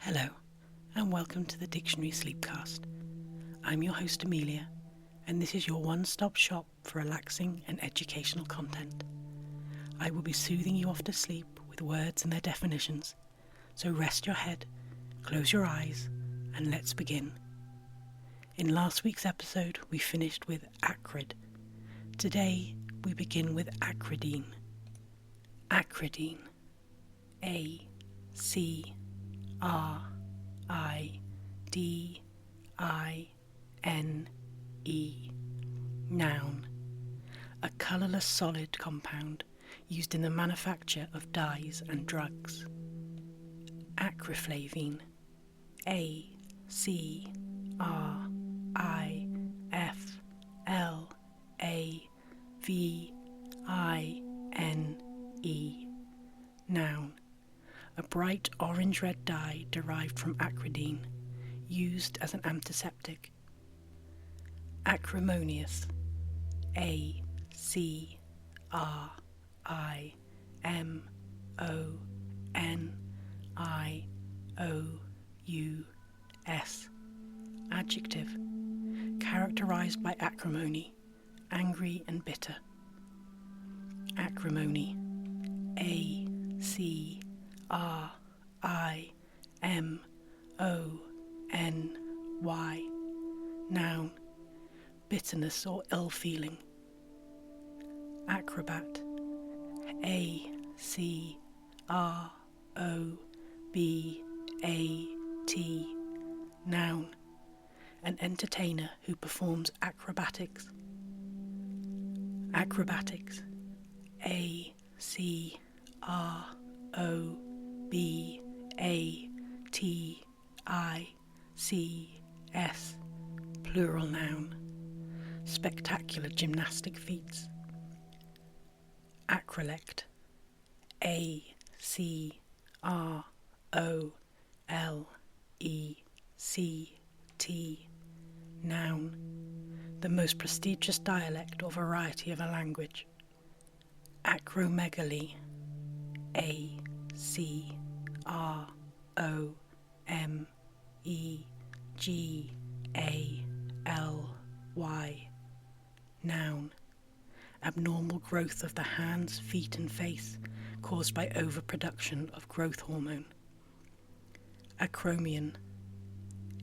Hello, and welcome to the Dictionary Sleepcast. I'm your host Amelia, and this is your one-stop shop for relaxing and educational content. I will be soothing you off to sleep with words and their definitions, so rest your head, close your eyes, and let's begin. In last week's episode, we finished with acrid. Today, we begin with acridene. Acridene. A-C-R-I-D-I-N-E. Noun. A colourless solid compound used in the manufacture of dyes and drugs. Acriflavine. A-C-R-I-F-L-A-V-I-N-E. Noun. A bright orange-red dye derived from acridene, used as an antiseptic. Acrimonious. A-C-R-I-M-O-N-I-O-U-S. Adjective. Characterized by acrimony, angry and bitter. Acrimony. A-C-R-I-M-O-N-Y. Noun. Bitterness or ill feeling. Acrobat. A-C-R-O-B-A-T. Noun. An entertainer who performs acrobatics. Acrobatics. A-C-R-O-B-A-T-I-C-S. Plural noun. Spectacular gymnastic feats. Acrolect. A-C-R-O-L-E-C-T. Noun. The most prestigious dialect or variety of a language. Acromegaly. A-C-R-O-M-E-G-A-L-Y. Noun. Abnormal growth of the hands, feet and face caused by overproduction of growth hormone. Acromion.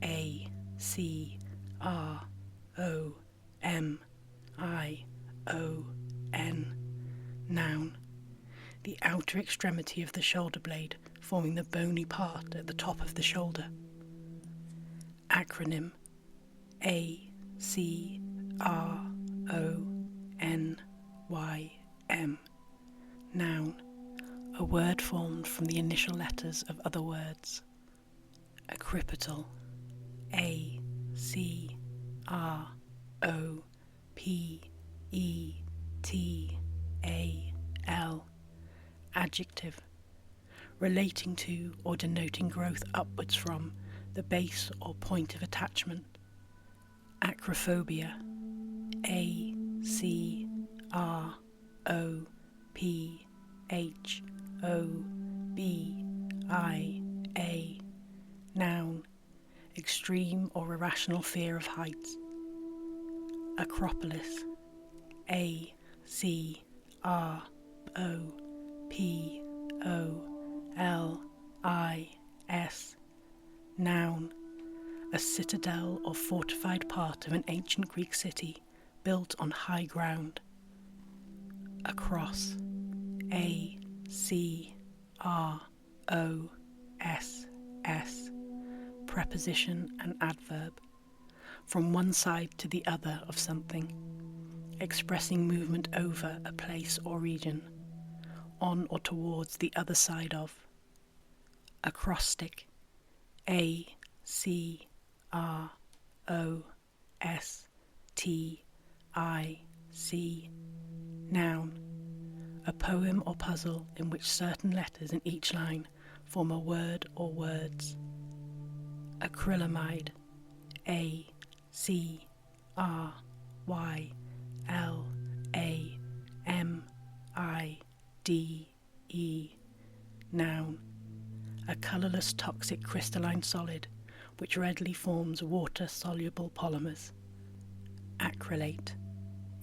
A-C-R-O-M-I-O-N. Noun. The outer extremity of the shoulder blade forming the bony part at the top of the shoulder. Acronym. A-C-R-O-N-Y-M. Noun. A word formed from the initial letters of other words. Acripital. A-C-R-O-P-E-T-A-L. Adjective. Relating to or denoting growth upwards from the base or point of attachment. Acrophobia. A-C-R-O-P-H-O-B-I-A. Noun. Extreme or irrational fear of heights. Acropolis. A-C-R-O-P-O-L-I-S. Noun. A citadel or fortified part of an ancient Greek city built on high ground. Across. A-C-R-O-S-S. Preposition and adverb. From one side to the other of something, expressing movement over a place or region, on or towards the other side of. Acrostic. A-C-R-O-S-T-I-C. Noun. A poem or puzzle in which certain letters in each line form a word or words. Acrylamide. A-C-R-Y-L-A-M-I-D-E. Noun. a colourless toxic crystalline solid which readily forms water-soluble polymers. Acrylate.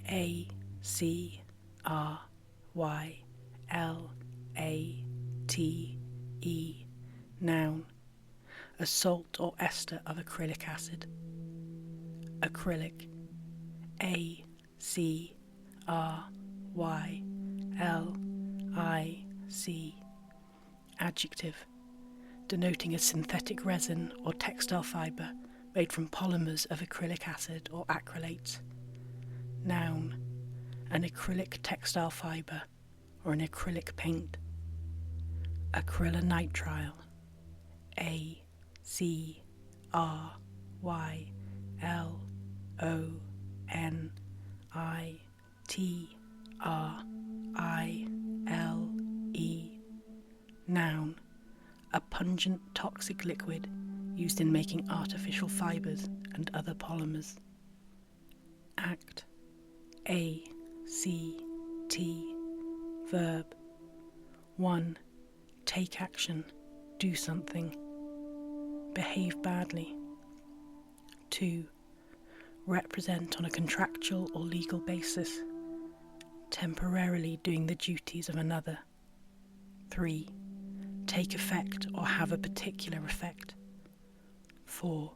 A-C-R-Y-L-A-T-E. Noun. A salt or ester of acrylic acid. Acrylic. A-C-R-Y-L-I-C. Adjective. Denoting a synthetic resin or textile fibre made from polymers of acrylic acid or acrylates. Noun. An acrylic textile fibre or an acrylic paint. Acrylonitrile. A-C-R-Y-L-O-N-I-T-R-I-L-E. Noun. A pungent toxic liquid used in making artificial fibres and other polymers. Act. A-C-T. Verb. 1. Take action. Do something. Behave badly. 2. Represent on a contractual or legal basis. Temporarily doing the duties of another. 3. Take effect or have a particular effect. 4.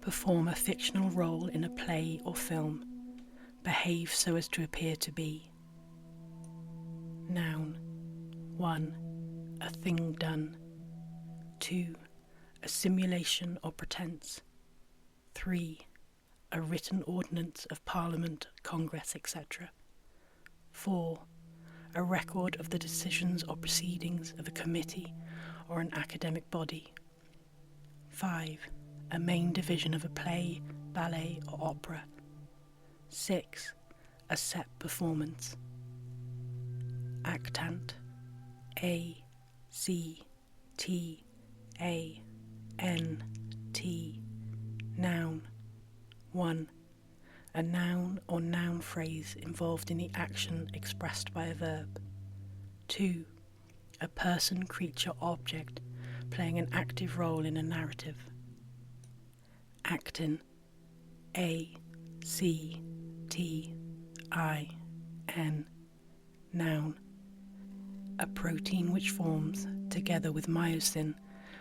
Perform a fictional role in a play or film. Behave so as to appear to be. Noun. 1. A thing done. 2. A simulation or pretense. 3. A written ordinance of Parliament, Congress, etc. 4. A record of the decisions or proceedings of a committee or an academic body. 5. A main division of a play, ballet or opera. 6. A set performance. Actant. A-C-T-A-N-T. Noun. 1. A noun or noun phrase involved in the action expressed by a verb. 2. A person, creature, object playing an active role in a narrative. Actin. A-C-T-I-N. Noun. A protein which forms, together with myosin,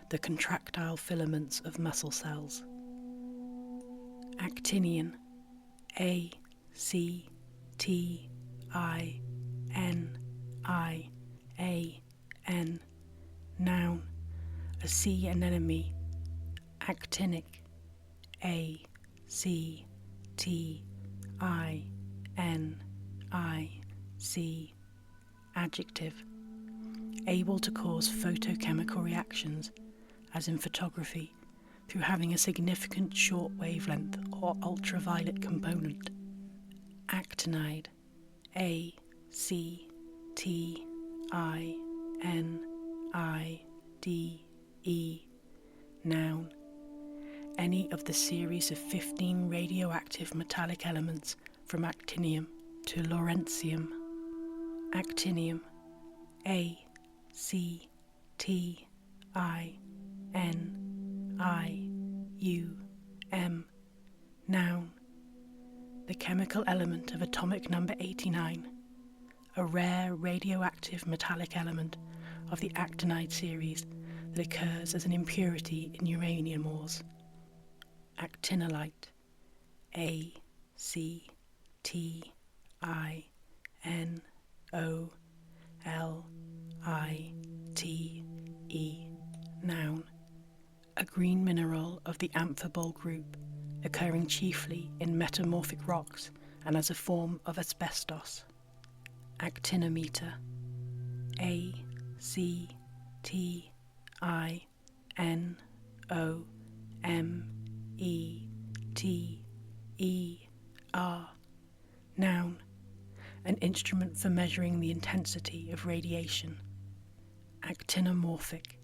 the contractile filaments of muscle cells. Actinian. A-C-T-I-N-I-A-N. Noun. A sea anemone. Actinic. A-C-T-I-N-I-C. Adjective. Able to cause photochemical reactions, as in photography, through having a significant short wavelength or ultraviolet component. Actinide. A-C-T-I-N-I-D-E. Noun. Any of the series of 15 radioactive metallic elements from actinium to lawrencium. Actinium. A-C-T-I-N-I-U-M. Noun. The chemical element of atomic number 89, a rare radioactive metallic element of the actinide series that occurs as an impurity in uranium ores. Actinolite. A-C-T-I-N-O-L-I-T-E. Noun. A green mineral of the amphibole group, occurring chiefly in metamorphic rocks and as a form of asbestos. Actinometer. A-C-T-I-N-O-M-E-T-E-R. Noun. An instrument for measuring the intensity of radiation. Actinomorphic.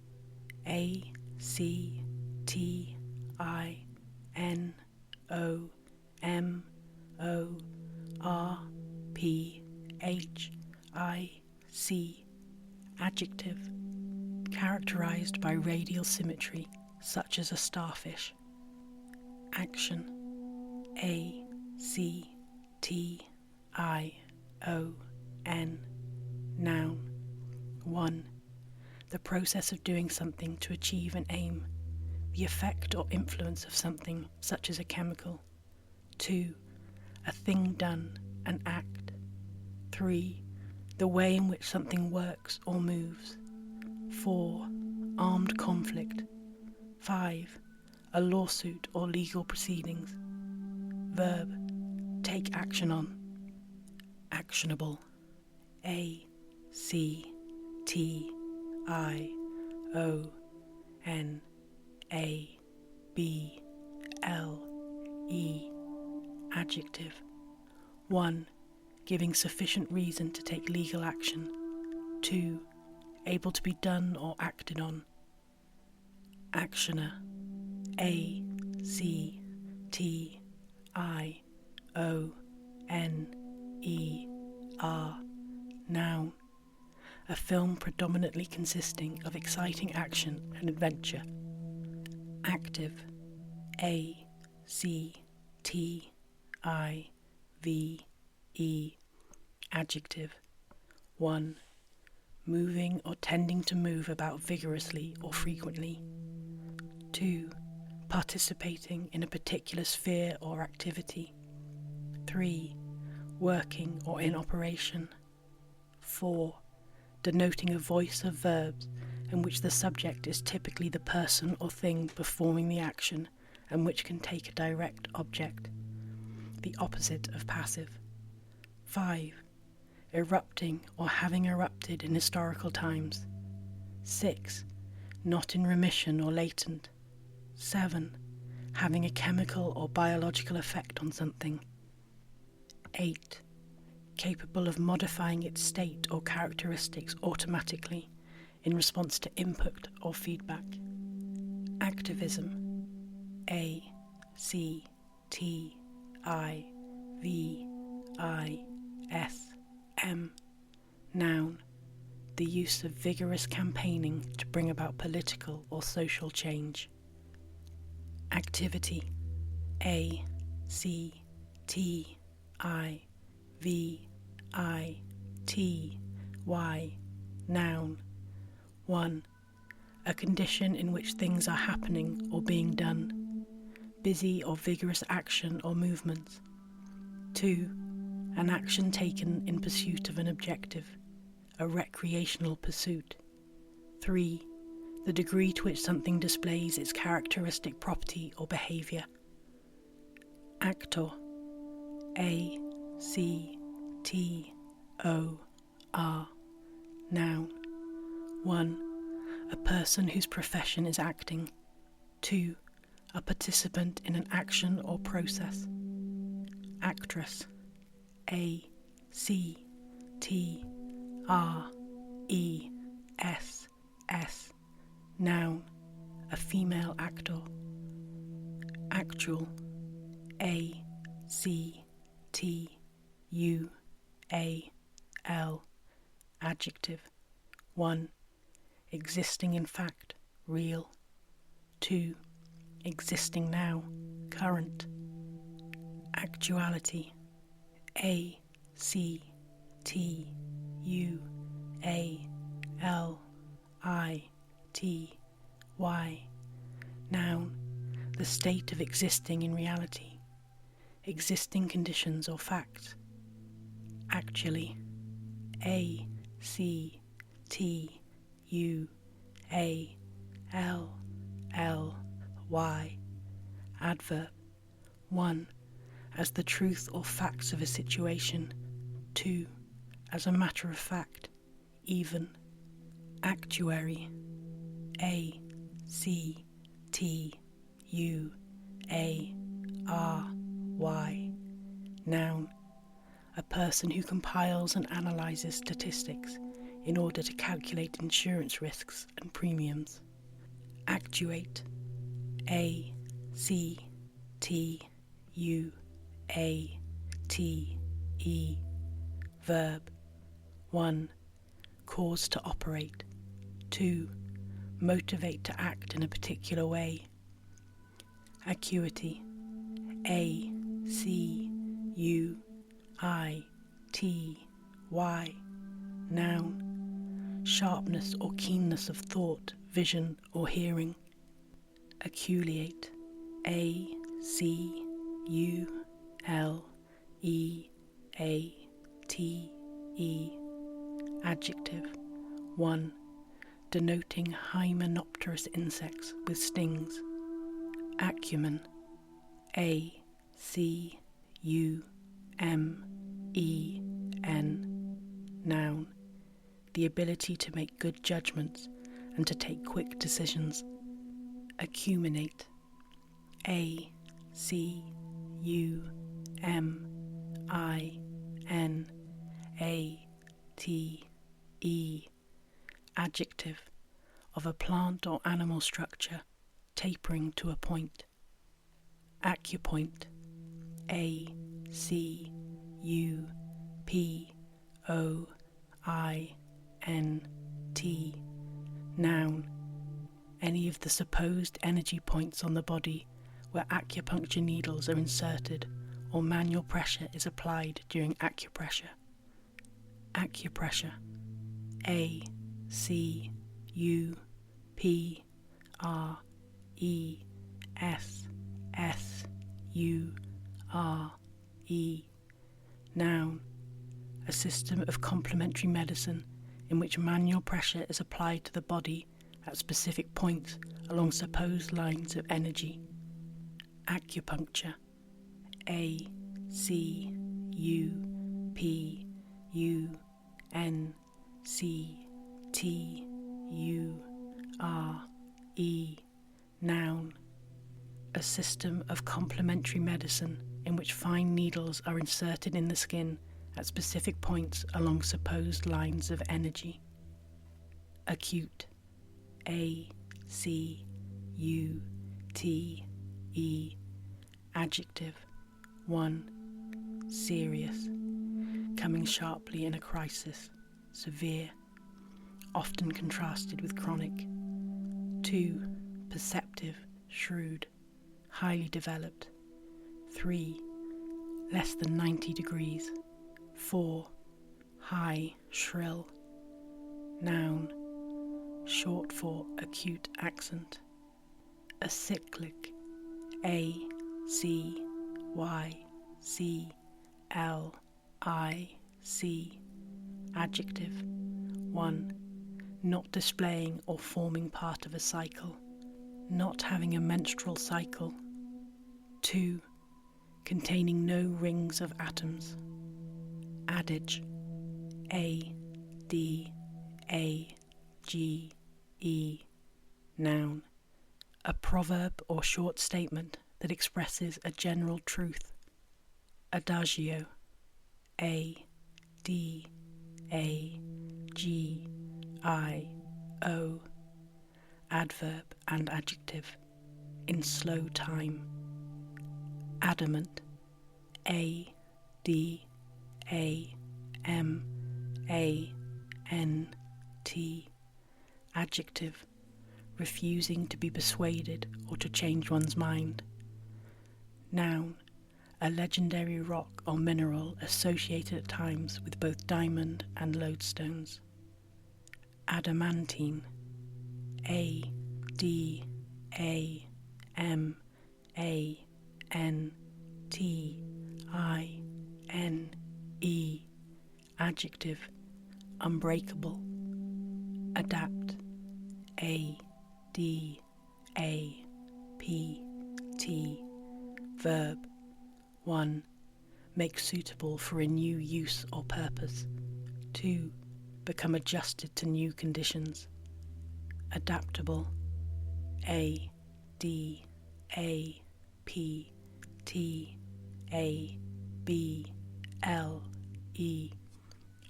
A-C-T-I-N-O-M-O-R-P-H-I-C. Adjective. characterized by radial symmetry, such as a starfish. Action. A-C-T-I-O-N. Noun. 1. The process of doing something to achieve an aim. The effect or influence of something, such as a chemical. 2. A thing done, an act. 3. The way in which something works or moves. 4. Armed conflict. 5. A lawsuit or legal proceedings. Verb. Take action on. Actionable. A-C-T-I-O-N-A-B-L-E. Adjective. 1. Giving sufficient reason to take legal action. 2. Able to be done or acted on. Actioner. A-C-T-I-O-N-E-R. Noun. A film predominantly consisting of exciting action and adventure. Active. A-C-T-I-V-E. Adjective. 1. Moving or tending to move about vigorously or frequently. 2. Participating in a particular sphere or activity. 3. Working or in operation. 4. Denoting a voice of verbs in which the subject is typically the person or thing performing the action and which can take a direct object. The opposite of passive. 5. Erupting or having erupted in historical times. 6. Not in remission or latent. 7. Having a chemical or biological effect on something. 8. Capable of modifying its state or characteristics automatically in response to input or feedback. Activism. A-C-T-I-V-I-S-M. Noun. The use of vigorous campaigning to bring about political or social change. Activity. A-C-T-I-V-I-T-Y. Noun. 1. A condition in which things are happening or being done. Busy or vigorous action or movements. 2. An action taken in pursuit of an objective. A recreational pursuit. 3. The degree to which something displays its characteristic property or behaviour. Actor. A-C-T-O-R. Noun. 1. A person whose profession is acting. 2. A participant in an action or process. Actress. A-C-T-R-E-S-S. Noun. A female actor. Actual. A-C-T-U-A-L. Adjective. 1. Existing in fact, real. 2. Existing now, current. Actuality. A-C-T-U-A-L-I-T-Y. Noun. The state of existing in reality. Existing conditions or facts. Actually. A-C-T-U-A-L-L-Y. Adverb. 1. As the truth or facts of a situation. 2. As a matter of fact, even. Actuary. A-C-T-U-A-R-Y. Noun. A person who compiles and analyses statistics in order to calculate insurance risks and premiums. Actuate. A-C-T-U-A-T-E. Verb. 1. Cause to operate. 2. motivate to act in a particular way. Acuity, A-C-U-I-T-Y, noun, sharpness or keenness of thought, vision or hearing. Aculeate, A-C-U-L-E-A-T-E, adjective, 1, denoting hymenopterous insects with stings. Acumen, A-C-U-M-E-N, noun, the ability to make good judgments and to take quick decisions. Acuminate, A-C-U-M-I-N-A-T-E, adjective, of a plant or animal structure tapering to a point. Acupoint, A-C-U-P-O-I-N-T, noun, any of the supposed energy points on the body where acupuncture needles are inserted or manual pressure is applied during acupressure. Acupressure, A-C-U-P-R-E-S-S-U-R-E, noun, a system of complementary medicine in which manual pressure is applied to the body at specific points along supposed lines of energy. Acupuncture, A-C-U-P-U-N-C-T-U-R-E, noun, a system of complementary medicine in which fine needles are inserted in the skin at specific points along supposed lines of energy. Acute, A-C-U-T-E, adjective, 1, serious, coming sharply in a crisis, severe, often contrasted with chronic. 2, perceptive, shrewd, highly developed. 3, less than 90 degrees. 4, high, shrill. Noun, short for acute accent. Acyclic, A-C-Y-C-L-I-C, adjective, 1, not displaying or forming part of a cycle, not having a menstrual cycle. 2, containing no rings of atoms. Adage, A-D-A-G-E, noun, a proverb or short statement that expresses a general truth. Adagio, A-D-A-G-I-O, adverb and adjective, in slow time. Adamant, A-D-A-M-A-N-T, adjective, refusing to be persuaded or to change one's mind. Noun, a legendary rock or mineral associated at times with both diamond and lodestones. Adamantine, A-D-A-M-A-N-T-I-N-E, adjective, unbreakable. Adapt, A-D-A-P-T, verb, 1, make suitable for a new use or purpose. 2, become adjusted to new conditions. Adaptable, A-D-A-P-T-A-B-L-E,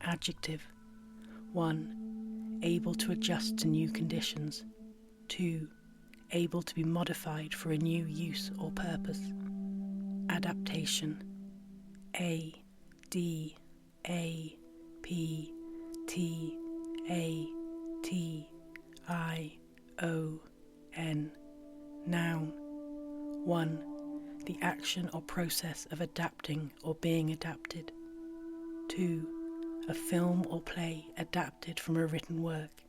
adjective, 1, able to adjust to new conditions. 2, able to be modified for a new use or purpose. Adaptation, A-D-A-P-T-A-T-I-O-N, Noun. 1. The action or process of adapting or being adapted. 2. A film or play adapted from a written work.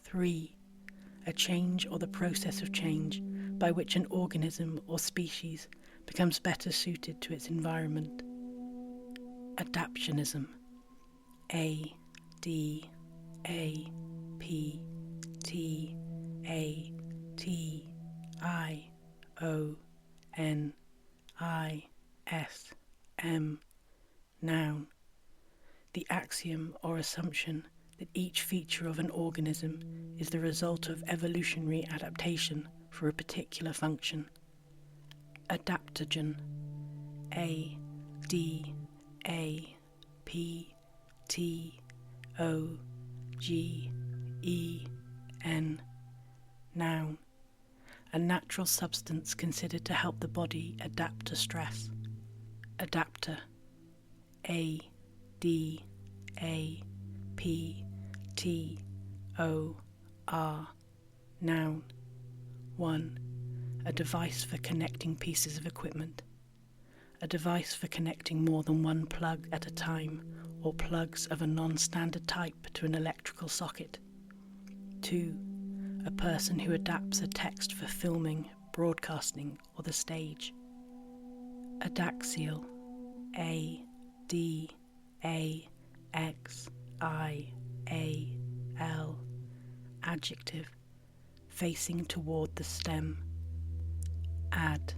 3. A change or the process of change by which an organism or species becomes better suited to its environment. Adaptionism. Adaptionism. Noun. The axiom or assumption that each feature of an organism is the result of evolutionary adaptation for a particular function. Adaptogen. Adaptogen. Noun. A natural substance considered to help the body adapt to stress. Adapter. Adaptor. Noun. 1. A device for connecting pieces of equipment. A device for connecting more than one plug at a time, or plugs of a non-standard type to an electrical socket. 2. A person who adapts a text for filming, broadcasting, or the stage. Adaxial. Adaxial. Adjective. Facing toward the stem. Add.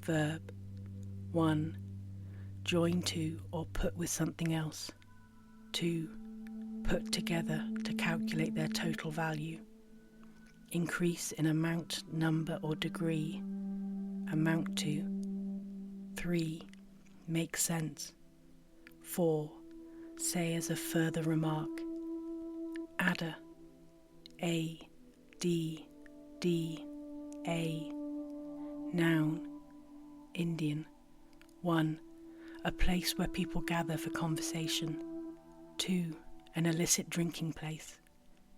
Verb. 1. Join to or put with something else. 2. Put together to calculate their total value. Increase in amount, number, or degree. Amount to. 3. Make sense. 4. Say as a further remark. Adder. Noun. Indian. 1. A place where people gather for conversation. 2. An illicit drinking place.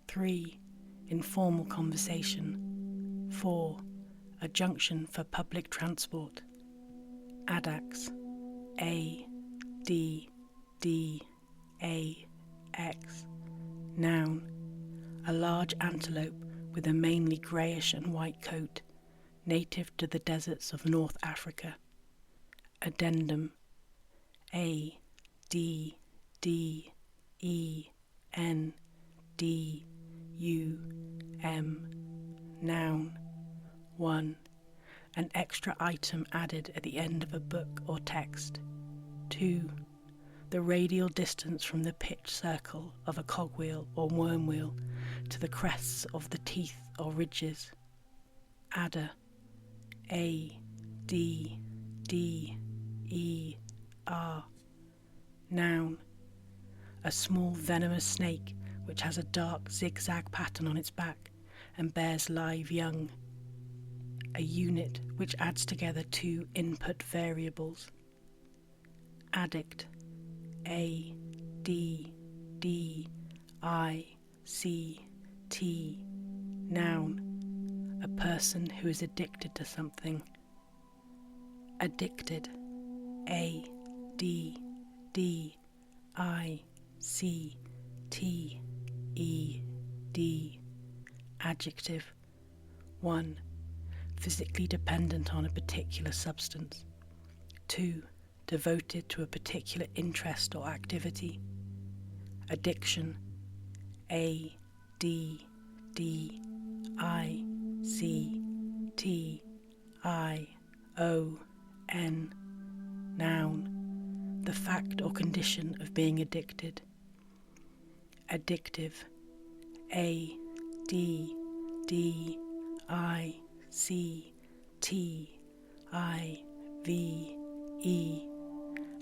3. Informal conversation. 4. A junction for public transport. Addax. Addax. Noun. A large antelope with a mainly greyish and white coat, native to the deserts of North Africa. Addendum. Addendum. Noun. 1. An extra item added at the end of a book or text. 2. The radial distance from the pitch circle of a cogwheel or wormwheel to the crests of the teeth or ridges. Adder. Adder. Noun. A small venomous snake which has a dark zigzag pattern on its back and bears live young. A unit which adds together two input variables. Addict. Addict. Noun. A person who is addicted to something. Addicted. Addicted. Adjective. 1. Physically dependent on a particular substance. 2. Devoted to a particular interest or activity. Addiction. Addiction. Noun. The fact or condition of being addicted. Addictive. Addictive.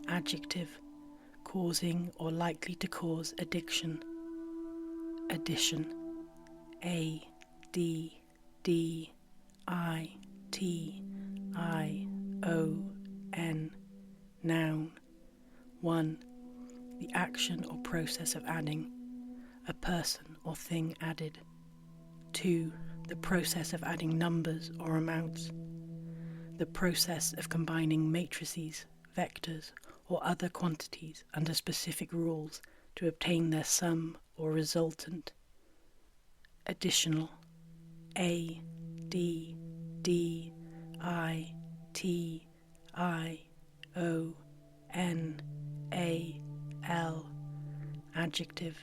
Adjective. Causing or likely to cause addiction. Addition. Addition. Noun. 1. The action or process of adding. a person or thing added. 2. The process of adding numbers or amounts. The process of combining matrices, vectors, or other quantities under specific rules to obtain their sum or resultant. Additional. A, D, D, I, T, I, O, N, A, L. Adjective.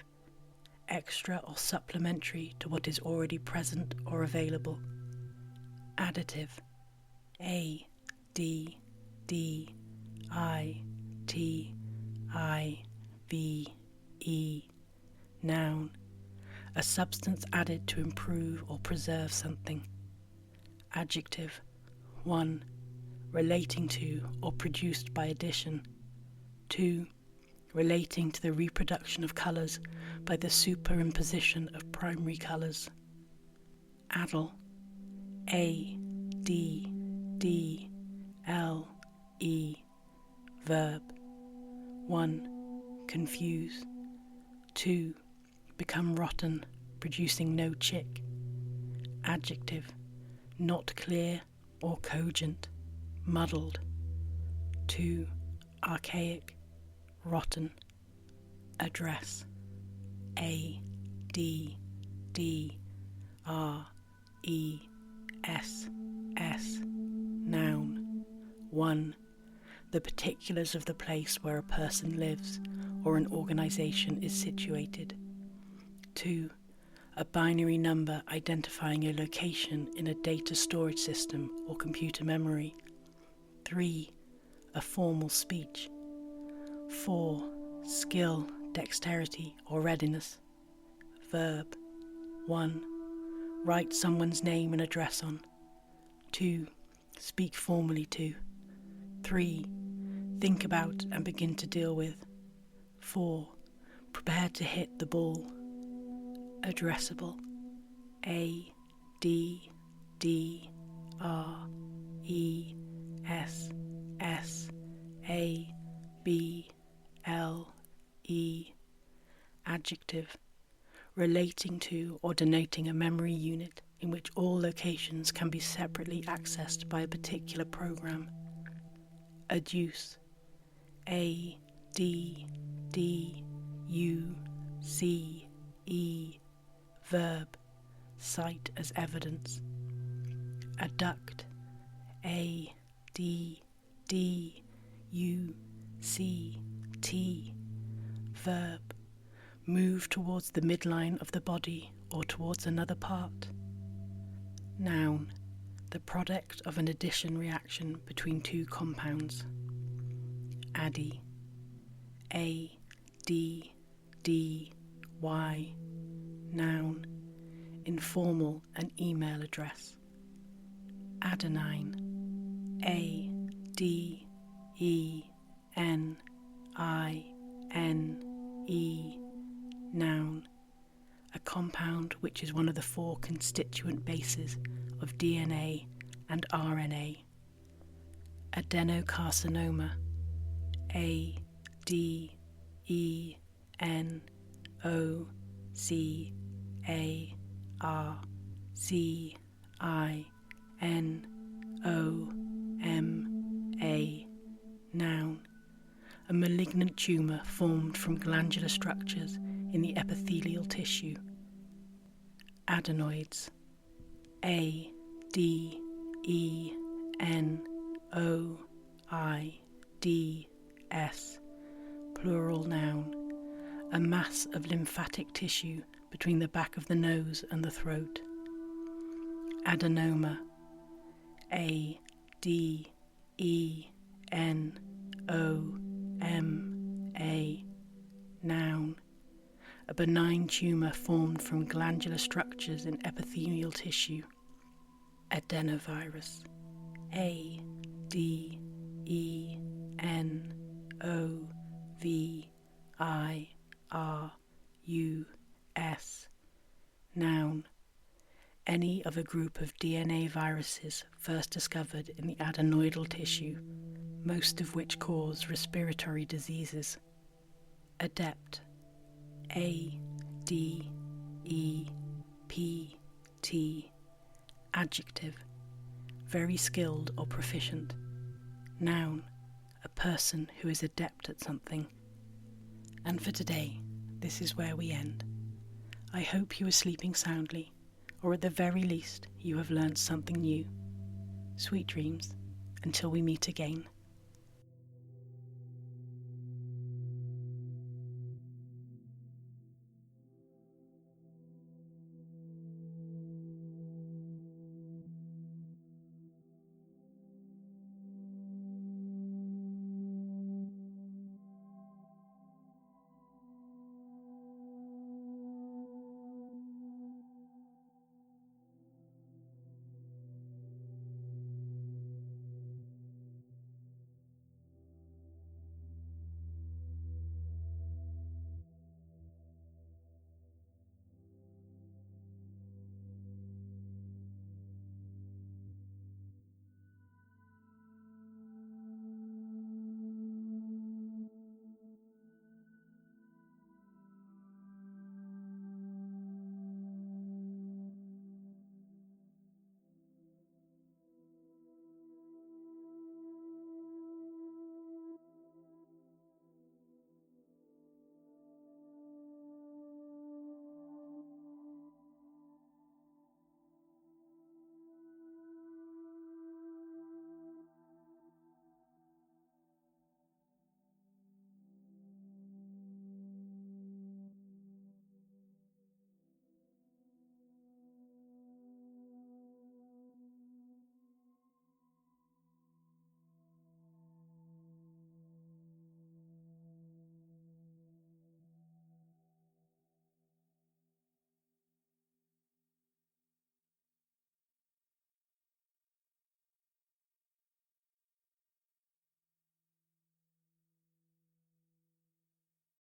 Extra or supplementary to what is already present or available. Additive. A, D, D, I, T, I, V, E. Noun. A substance added to improve or preserve something. Adjective. 1. Relating to or produced by addition. 2. Relating to the reproduction of colours by the superimposition of primary colours. Addle. A, D, D, L, E. Verb. 1. Confuse. 2. Become rotten, producing no chick. Adjective. Not clear or cogent, muddled. 2. Archaic, rotten. Address. A, D, D, R, E, S, S. Noun. 1. The particulars of the place where a person lives or an organisation is situated. 2. A binary number identifying a location in a data storage system or computer memory. 3. A formal speech. 4. Skill, dexterity or readiness. Verb. 1. Write someone's name and address on. 2. Speak formally to. 3. Think about and begin to deal with. 4. Prepare to hit the ball. Addressable. A, D, D, R, E, S, S, A, B, L, E. Adjective. Relating to or denoting a memory unit in which all locations can be separately accessed by a particular program. Adduce. A, D, D, U, C, E. Verb. Cite as evidence. Adduct. A, D, D, U, C, T. Verb. Move towards the midline of the body or towards another part. Noun. The product of an addition reaction between two compounds. Addy. A, D, D, Y. Noun. Informal and email address. Adenine. A, D, E, N, I, N, E. Noun. A compound which is one of the 4 constituent bases of DNA and RNA. Adenocarcinoma. A, D, E, N, O, C, A, R, C, I, N, O, M, A. Noun. A malignant tumour formed from glandular structures in the epithelial tissue. Adenoids. A, D, E, N, O, I, D, S. Plural noun. A mass of lymphatic tissue between the back of the nose and the throat. Adenoma. A, D, E, N, O, M, A. Noun. A benign tumour formed from glandular structures in epithelial tissue. Adenovirus. A, D, E, N, O, V, I, R, U, S. Noun. Any of a group of DNA viruses first discovered in the adenoidal tissue, most of which cause respiratory diseases. Adept. A, D-E-P-T. Adjective, very skilled or proficient. Noun, a person who is adept at something. And for today, this is where we end. I hope you are sleeping soundly, or at the very least, you have learned something new. Sweet dreams, until we meet again.